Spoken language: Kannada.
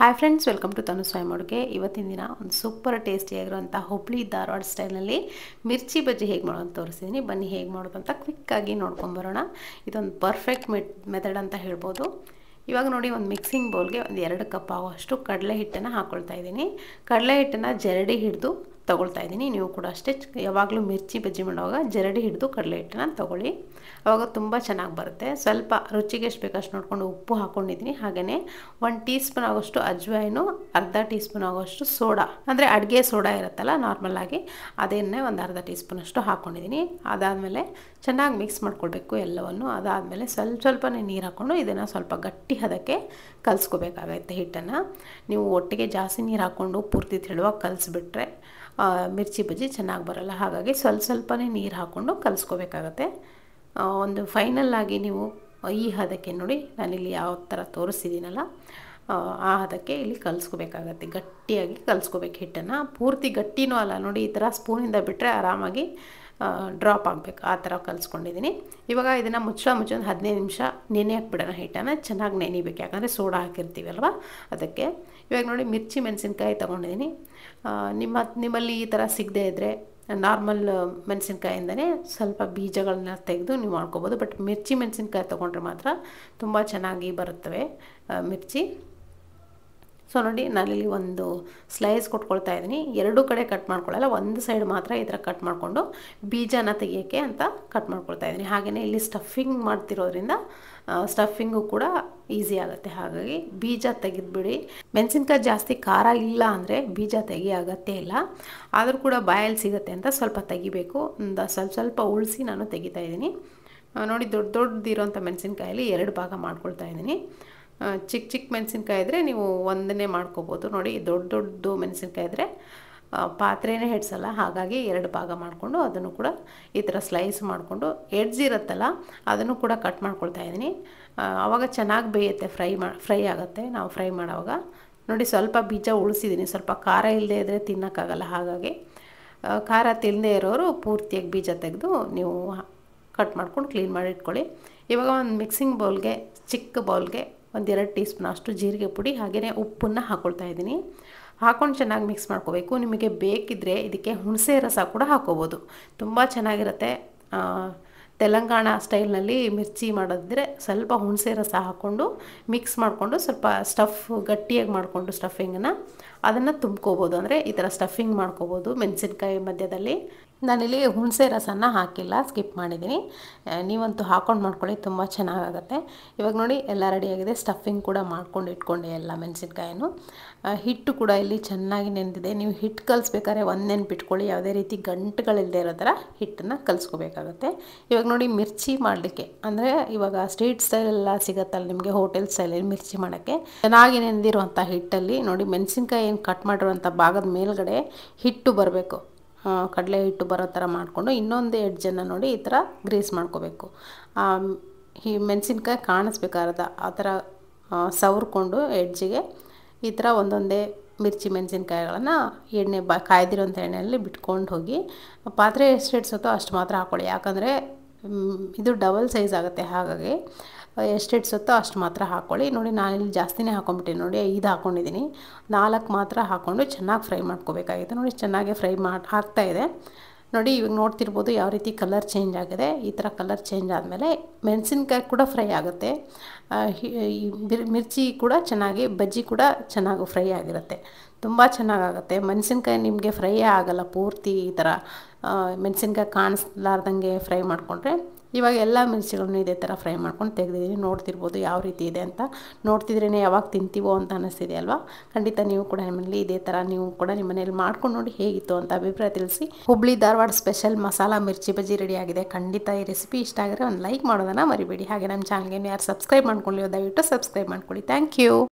ಹಾಯ್ ಫ್ರೆಂಡ್ಸ್, ವೆಲ್ಕಮ್ ಟು ತನು ಸ್ವಯಂ ಅಡುಗೆ. ಇವತ್ತಿನ ದಿನ ಒಂದು ಸೂಪರ್ ಟೇಸ್ಟಿಯಾಗಿರುವಂಥ ಹುಬ್ಳಿ ಧಾರವಾಡ ಸ್ಟೈಲ್ನಲ್ಲಿ ಮಿರ್ಚಿ ಬಜ್ಜಿ ಹೇಗೆ ಮಾಡೋದು ತೋರಿಸ್ತೀನಿ. ಬನ್ನಿ ಹೇಗೆ ಮಾಡೋದು ಅಂತ ಕ್ವಿಕ್ಕಾಗಿ ನೋಡ್ಕೊಂಬರೋಣ. ಇದೊಂದು ಪರ್ಫೆಕ್ಟ್ ಮೆಥಡ್ ಅಂತ ಹೇಳ್ಬೋದು. ಇವಾಗ ನೋಡಿ, ಒಂದು ಮಿಕ್ಸಿಂಗ್ ಬೌಲ್ಗೆ ಒಂದು 2 ಕಪ್ ಆಗುವಷ್ಟು ಕಡಲೆ ಹಿಟ್ಟನ್ನು ಹಾಕ್ಕೊಳ್ತಾ ಇದ್ದೀನಿ. ಕಡಲೆ ಹಿಟ್ಟನ್ನು ಜರಡಿ ಹಿಡಿದು ತೊಗೊಳ್ತಾ ಇದ್ದೀನಿ. ನೀವು ಕೂಡ ಅಷ್ಟೇ, ಯಾವಾಗಲೂ ಮಿರ್ಚಿ ಬಜ್ಜಿ ಮಾಡುವಾಗ ಜರಡಿ ಹಿಡಿದು ಕಡಲೆ ಹಿಟ್ಟನ್ನು ತೊಗೊಳ್ಳಿ, ಆವಾಗ ತುಂಬ ಚೆನ್ನಾಗಿ ಬರುತ್ತೆ. ಸ್ವಲ್ಪ ರುಚಿಗೆ ಎಷ್ಟು ಬೇಕಷ್ಟು ನೋಡಿಕೊಂಡು ಉಪ್ಪು ಹಾಕ್ಕೊಂಡಿದ್ದೀನಿ. ಹಾಗೆಯೇ 1 ಟೀ ಸ್ಪೂನ್ ಆಗೋಷ್ಟು ಅಜ್ವಾಯಿನು, ಅರ್ಧ ಟೀ ಸ್ಪೂನ್ ಆಗೋಷ್ಟು ಸೋಡಾ, ಅಂದರೆ ಅಡುಗೆ ಸೋಡಾ ಇರುತ್ತಲ್ಲ ನಾರ್ಮಲಾಗಿ, ಅದನ್ನೇ ಒಂದು ಅರ್ಧ ಟೀ ಸ್ಪೂನಷ್ಟು ಹಾಕ್ಕೊಂಡಿದ್ದೀನಿ. ಅದಾದಮೇಲೆ ಚೆನ್ನಾಗಿ ಮಿಕ್ಸ್ ಮಾಡ್ಕೊಳ್ಬೇಕು ಎಲ್ಲವನ್ನು. ಅದಾದಮೇಲೆ ಸ್ವಲ್ಪನೇ ನೀರು ಹಾಕ್ಕೊಂಡು ಇದನ್ನು ಸ್ವಲ್ಪ ಗಟ್ಟಿ ಹದಕ್ಕೆ ಕಲಿಸ್ಕೋಬೇಕಾಗತ್ತೆ ಹಿಟ್ಟನ್ನು. ನೀವು ಒಟ್ಟಿಗೆ ಜಾಸ್ತಿ ನೀರು ಹಾಕ್ಕೊಂಡು ಪೂರ್ತಿ ತೆಳುವಾಗಿ ಕಲಿಸ್ಬಿಟ್ರೆ ಮಿರ್ಚಿ ಬಜ್ಜಿ ಚೆನ್ನಾಗಿ ಬರೋಲ್ಲ. ಹಾಗಾಗಿ ಸ್ವಲ್ಪನೇ ನೀರು ಹಾಕ್ಕೊಂಡು ಕಲಿಸ್ಕೋಬೇಕಾಗತ್ತೆ. ಒಂದು ಫೈನಲ್ಲಾಗಿ ನೀವು ಈ ಹದಕ್ಕೆ ನೋಡಿ, ನಾನಿಲ್ಲಿ ಯಾವ ಥರ ತೋರಿಸ್ತಿದ್ದೀನಲ್ಲ ಆ ಹದಕ್ಕೆ ಇಲ್ಲಿ ಕಲಿಸ್ಕೋಬೇಕಾಗತ್ತೆ. ಗಟ್ಟಿಯಾಗಿ ಕಲಿಸ್ಕೋಬೇಕು ಹಿಟ್ಟನ್ನು. ಪೂರ್ತಿ ಗಟ್ಟಿನೂ ಅಲ್ಲ ನೋಡಿ, ಈ ಥರ ಸ್ಪೂನಿಂದ ಬಿಟ್ಟರೆ ಆರಾಮಾಗಿ ಡ್ರಾಪ್ ಆಗಬೇಕು, ಆ ಥರ ಕಲಿಸ್ಕೊಂಡಿದ್ದೀನಿ. ಇವಾಗ ಇದನ್ನು ಮುಚ್ಚೊಂದು 15 ನಿಮಿಷ ನೆನೆ ಹಾಕ್ಬಿಡೋಣ. ಹಿಟ್ಟನ್ನು ಚೆನ್ನಾಗಿ ನೆನಿಬೇಕು, ಯಾಕಂದರೆ ಸೋಡಾ ಹಾಕಿರ್ತೀವಲ್ವ ಅದಕ್ಕೆ. ಇವಾಗ ನೋಡಿ, ಮಿರ್ಚಿ ಮೆಣಸಿನ್ಕಾಯಿ ತೊಗೊಂಡಿದ್ದೀನಿ. ನಿಮ್ಮಲ್ಲಿ ಈ ಥರ ಸಿಗದೇ ಇದ್ದರೆ ನಾರ್ಮಲ್ ಮೆಣಸಿನ್ಕಾಯಿಂದನೇ ಸ್ವಲ್ಪ ಬೀಜಗಳನ್ನ ತೆಗೆದು ನೀವು ಮಾಡ್ಕೋಬೋದು. ಬಟ್ ಮಿರ್ಚಿ ಮೆಣಸಿನ್ಕಾಯಿ ತೊಗೊಂಡ್ರೆ ಮಾತ್ರ ತುಂಬ ಚೆನ್ನಾಗಿ ಬರುತ್ತವೆ ಮಿರ್ಚಿ. ಸೊ ನೋಡಿ, ನಾನಿಲ್ಲಿ ಒಂದು ಸ್ಲೈಸ್ ಕೊಟ್ಕೊಳ್ತಾ ಇದ್ದೀನಿ. 2 ಕಡೆ ಕಟ್ ಮಾಡ್ಕೊಳ್ಳಲ್ಲ, ಒಂದು ಸೈಡ್ ಮಾತ್ರ ಈ ಥರ ಕಟ್ ಮಾಡಿಕೊಂಡು ಬೀಜನ ತೆಗಿಯೋಕ್ಕೆ ಅಂತ ಕಟ್ ಮಾಡ್ಕೊಳ್ತಾ ಇದ್ದೀನಿ. ಹಾಗೆಯೇ ಇಲ್ಲಿ ಸ್ಟಫಿಂಗ್ ಮಾಡ್ತಿರೋದ್ರಿಂದ ಸ್ಟಫಿಂಗು ಕೂಡ ಈಸಿ ಆಗುತ್ತೆ. ಹಾಗಾಗಿ ಬೀಜ ತೆಗೆದುಬಿಡಿ. ಮೆಣಸಿನ್ಕಾಯಿ ಜಾಸ್ತಿ ಖಾರ ಇಲ್ಲ ಅಂದರೆ ಬೀಜ ತೆಗಿಯೋ ಅಗತ್ಯ ಇಲ್ಲ. ಆದರೂ ಕೂಡ ಬಾಯಲ್ಲಿ ಸಿಗುತ್ತೆ ಅಂತ ಸ್ವಲ್ಪ ತೆಗಿಬೇಕು. ಒಂದು ಸ್ವಲ್ಪ ಉಳಿಸಿ ನಾನು ತೆಗಿತಾ ಇದ್ದೀನಿ. ನೋಡಿ, ದೊಡ್ಡದಿರೋಂಥ ಮೆಣಸಿನ್ಕಾಯಲ್ಲಿ 2 ಭಾಗ ಮಾಡ್ಕೊಳ್ತಾ ಇದ್ದೀನಿ. ಚಿಕ್ಕ ಮೆಣಸಿನ್ಕಾಯಿ ಇದ್ದರೆ ನೀವು ಒಂದನ್ನೇ ಮಾಡ್ಕೋಬೋದು. ನೋಡಿ, ದೊಡ್ಡ ಮೆಣಸಿನ್ಕಾಯಿ ಇದ್ದರೆ ಪಾತ್ರೆನೇ ಹೆಡ್ಸಲ್ಲ. ಹಾಗಾಗಿ 2 ಭಾಗ ಮಾಡಿಕೊಂಡು ಅದನ್ನು ಕೂಡ ಈ ಥರ ಸ್ಲೈಸ್ ಮಾಡಿಕೊಂಡು ಎಡ್ಜ್ ಇರುತ್ತಲ್ಲ ಅದನ್ನು ಕೂಡ ಕಟ್ ಮಾಡ್ಕೊಳ್ತಾ ಇದ್ದೀನಿ. ಆವಾಗ ಚೆನ್ನಾಗಿ ಬೇಯುತ್ತೆ, ಫ್ರೈ ಆಗುತ್ತೆ ನಾವು ಫ್ರೈ ಮಾಡೋವಾಗ. ನೋಡಿ, ಸ್ವಲ್ಪ ಬೀಜ ಉಳಿಸಿದ್ದೀನಿ. ಸ್ವಲ್ಪ ಖಾರ ಇಲ್ಲದೆ ಇದ್ದರೆ ತಿನ್ನೋಕ್ಕಾಗಲ್ಲ. ಹಾಗಾಗಿ ಖಾರ ತಿನ್ನದೇ ಇರೋರು ಪೂರ್ತಿಯಾಗಿ ಬೀಜ ತೆಗೆದು ನೀವು ಕಟ್ ಮಾಡ್ಕೊಂಡು ಕ್ಲೀನ್ ಮಾಡಿ ಇಟ್ಕೊಳ್ಳಿ. ಇವಾಗ ಒಂದು ಮಿಕ್ಸಿಂಗ್ ಬೌಲ್ಗೆ, ಚಿಕ್ಕ ಬೌಲ್ಗೆ ಒಂದು 2 ಟೀ ಸ್ಪೂನ್ ಅಷ್ಟು ಜೀರಿಗೆ ಪುಡಿ, ಹಾಗೆಯೇ ಉಪ್ಪನ್ನು ಹಾಕ್ಕೊಳ್ತಾ ಇದ್ದೀನಿ. ಹಾಕ್ಕೊಂಡು ಚೆನ್ನಾಗಿ ಮಿಕ್ಸ್ ಮಾಡ್ಕೋಬೇಕು. ನಿಮಗೆ ಬೇಕಿದ್ದರೆ ಇದಕ್ಕೆ ಹುಣಸೆ ರಸ ಕೂಡ ಹಾಕ್ಕೋಬೋದು, ತುಂಬ ಚೆನ್ನಾಗಿರುತ್ತೆ. ತೆಲಂಗಾಣ ಸ್ಟೈಲ್ನಲ್ಲಿ ಮಿರ್ಚಿ ಮಾಡೋದಿದ್ರೆ ಸ್ವಲ್ಪ ಹುಣಸೆ ರಸ ಹಾಕ್ಕೊಂಡು ಮಿಕ್ಸ್ ಮಾಡಿಕೊಂಡು ಸ್ವಲ್ಪ ಗಟ್ಟಿಯಾಗಿ ಮಾಡಿಕೊಂಡು ಸ್ಟಫಿಂಗನ್ನು ಅದನ್ನು ತುಂಬ್ಕೋಬೋದು. ಅಂದರೆ ಈ ಥರ ಸ್ಟಫಿಂಗ್ ಮಾಡ್ಕೋಬೋದು ಮೆಣಸಿನ್ಕಾಯಿ ಮಧ್ಯದಲ್ಲಿ. ನಾನಿಲ್ಲಿ ಹುಣಸೆ ರಸನ ಹಾಕಿಲ್ಲ, ಸ್ಕಿಪ್ ಮಾಡಿದ್ದೀನಿ. ನೀವಂತೂ ಹಾಕ್ಕೊಂಡು ಮಾಡ್ಕೊಳ್ಳಿ, ತುಂಬ ಚೆನ್ನಾಗಾಗುತ್ತೆ. ಇವಾಗ ನೋಡಿ, ಎಲ್ಲ ರೆಡಿಯಾಗಿದೆ. ಸ್ಟಫಿಂಗ್ ಕೂಡ ಮಾಡ್ಕೊಂಡು ಇಟ್ಕೊಂಡೆ ಎಲ್ಲ ಮೆಣಸಿನ್ಕಾಯನ್ನು. ಹಿಟ್ಟು ಕೂಡ ಇಲ್ಲಿ ಚೆನ್ನಾಗಿ ನೆನೆದಿದೆ. ನೀವು ಹಿಟ್ಟು ಕಲಿಸ್ಬೇಕಾದ್ರೆ ಒಂದು ನೆನಪಿಟ್ಕೊಳ್ಳಿ, ಯಾವುದೇ ರೀತಿ ಗಂಟುಗಳಿಲ್ಲದೆ ಇರೋ ಥರ ಹಿಟ್ಟನ್ನು ಕಲಿಸ್ಕೋಬೇಕಾಗತ್ತೆ. ಇವಾಗ ನೋಡಿ, ಮಿರ್ಚಿ ಮಾಡಲಿಕ್ಕೆ ಅಂದರೆ ಇವಾಗ ಸ್ಟ್ರೀಟ್ ಸ್ಟೈಲೆಲ್ಲ ಸಿಗುತ್ತಲ್ಲ ನಿಮಗೆ, ಹೋಟೆಲ್ ಸ್ಟೈಲಲ್ಲಿ ಮಿರ್ಚಿ ಮಾಡೋಕ್ಕೆ ಚೆನ್ನಾಗಿ ನೆನೆದಿರುವಂಥ ಹಿಟ್ಟಲ್ಲಿ ನೋಡಿ, ಮೆಣಸಿನ್ಕಾಯಿ ಏನು ಕಟ್ ಮಾಡಿರುವಂಥ ಭಾಗದ ಮೇಲ್ಗಡೆ ಹಿಟ್ಟು ಬರಬೇಕು, ಕಡಲೆ ಹಿಟ್ಟು ಬರೋ ಥರ ಮಾಡಿಕೊಂಡು ಇನ್ನೊಂದು ಎಡ್ಜನ್ನು ನೋಡಿ ಈ ಥರ ಗ್ರೀಸ್ ಮಾಡ್ಕೋಬೇಕು. ಈ ಮೆಣಸಿನ್ಕಾಯಿ ಕಾಣಿಸ್ಬೇಕಾರದ ಆ ಥರ ಸವರ್ಕೊಂಡು ಎಡ್ಜಿಗೆ ಈ ಥರ ಒಂದೊಂದೇ ಮಿರ್ಚಿ ಮೆಣಸಿನ್ಕಾಯಿಗಳನ್ನು ಕಾಯ್ದಿರೋಂಥ ಎಣ್ಣೆಯಲ್ಲಿ ಬಿಟ್ಕೊಂಡು ಹೋಗಿ ಪಾತ್ರೆ ಎಷ್ಟು ಇಡ್ಸುತ್ತೋ ಅಷ್ಟು ಮಾತ್ರ ಹಾಕ್ಕೊಳ್ಳಿ. ಯಾಕಂದರೆ ಇದು ಡಬಲ್ ಸೈಜ್ ಆಗುತ್ತೆ. ಹಾಗಾಗಿ ಎಷ್ಟು ಇಡ್ಸುತ್ತೋ ಅಷ್ಟು ಮಾತ್ರ ಹಾಕ್ಕೊಳ್ಳಿ. ನೋಡಿ, ನಾನಿಲ್ಲಿ ಜಾಸ್ತಿನೇ ಹಾಕ್ಕೊಂಬಿಟ್ಟೆ. ನೋಡಿ, 5 ಹಾಕ್ಕೊಂಡಿದ್ದೀನಿ. 4 ಮಾತ್ರ ಹಾಕ್ಕೊಂಡು ಚೆನ್ನಾಗಿ ಫ್ರೈ ಮಾಡ್ಕೋಬೇಕಾಗಿತ್ತು. ನೋಡಿ, ಚೆನ್ನಾಗಿ ಫ್ರೈ ಆಗ್ತಾಯಿದೆ. ನೋಡಿ, ಇವಾಗ ನೋಡ್ತಿರ್ಬೋದು ಯಾವ ರೀತಿ ಕಲರ್ ಚೇಂಜ್ ಆಗಿದೆ. ಈ ಥರ ಕಲರ್ ಚೇಂಜ್ ಆದಮೇಲೆ ಮೆಣಸಿನ್ಕಾಯಿ ಕೂಡ ಫ್ರೈ ಆಗುತ್ತೆ, ಮಿರ್ಚಿ ಕೂಡ ಚೆನ್ನಾಗಿ, ಬಜ್ಜಿ ಕೂಡ ಚೆನ್ನಾಗಿ ಫ್ರೈ ಆಗಿರುತ್ತೆ, ತುಂಬ ಚೆನ್ನಾಗಾಗುತ್ತೆ. ಮೆಣಸಿನ್ಕಾಯಿ ನಿಮಗೆ ಫ್ರೈ ಆಗಲ್ಲ ಪೂರ್ತಿ. ಈ ಥರ ಮೆಣಸಿನ್ಕಾಯಿ ಕಾಣಿಸ್ಲಾರ್ದಂಗೆ ಫ್ರೈ ಮಾಡಿಕೊಂಡ್ರೆ. ಇವಾಗ ಎಲ್ಲ ಮಿರ್ಚಿಗಳನ್ನು ಇದೇ ಥರ ಫ್ರೈ ಮಾಡ್ಕೊಂಡು ತೆಗೆದಿದ್ದೀನಿ. ನೋಡ್ತಿರ್ಬೋದು ಯಾವ ರೀತಿ ಇದೆ ಅಂತ. ನೋಡ್ತಿದ್ರೇ ಯಾವಾಗ ತಿಂತೀವೋ ಅಂತ ಅನ್ನಿಸ್ತಿದೆ ಅಲ್ವಾ. ಖಂಡಿತ ನೀವು ಕೂಡ ನಿಮ್ಮಲ್ಲಿ ಇದೇ ಥರ ನೀವು ಕೂಡ ನಿಮ್ಮ ಮನೇಲಿ ಮಾಡ್ಕೊಂಡು ನೋಡಿ ಹೇಗಿತ್ತು ಅಂತ ಅಭಿಪ್ರಾಯ ತಿಳಿಸಿ. ಹುಬ್ಳಿ ಧಾರವಾಡ ಸ್ಪೆಷಲ್ ಮಸಾಲ ಮಿರ್ಚಿ ಬಜ್ಜಿ ರೆಡಿಯಾಗಿದೆ. ಖಂಡಿತ ಈ ರೆಸಿಪಿ ಇಷ್ಟ ಆಗಿದ್ರೆ ಒಂದು ಲೈಕ್ ಮಾಡೋದನ್ನು ಮರಿಬೇಡಿ. ಹಾಗೆ ನಮ್ಮ ಚಾನಲ್ಗೆ ಯಾರು ಸಬ್ಸ್ಕ್ರೈಬ್ ಮಾಡ್ಕೊಳ್ಳಿ, ದಯವಿಟ್ಟು ಸಬ್ಸ್ಕ್ರೈಬ್ ಮಾಡ್ಕೊಳ್ಳಿ. Thank you.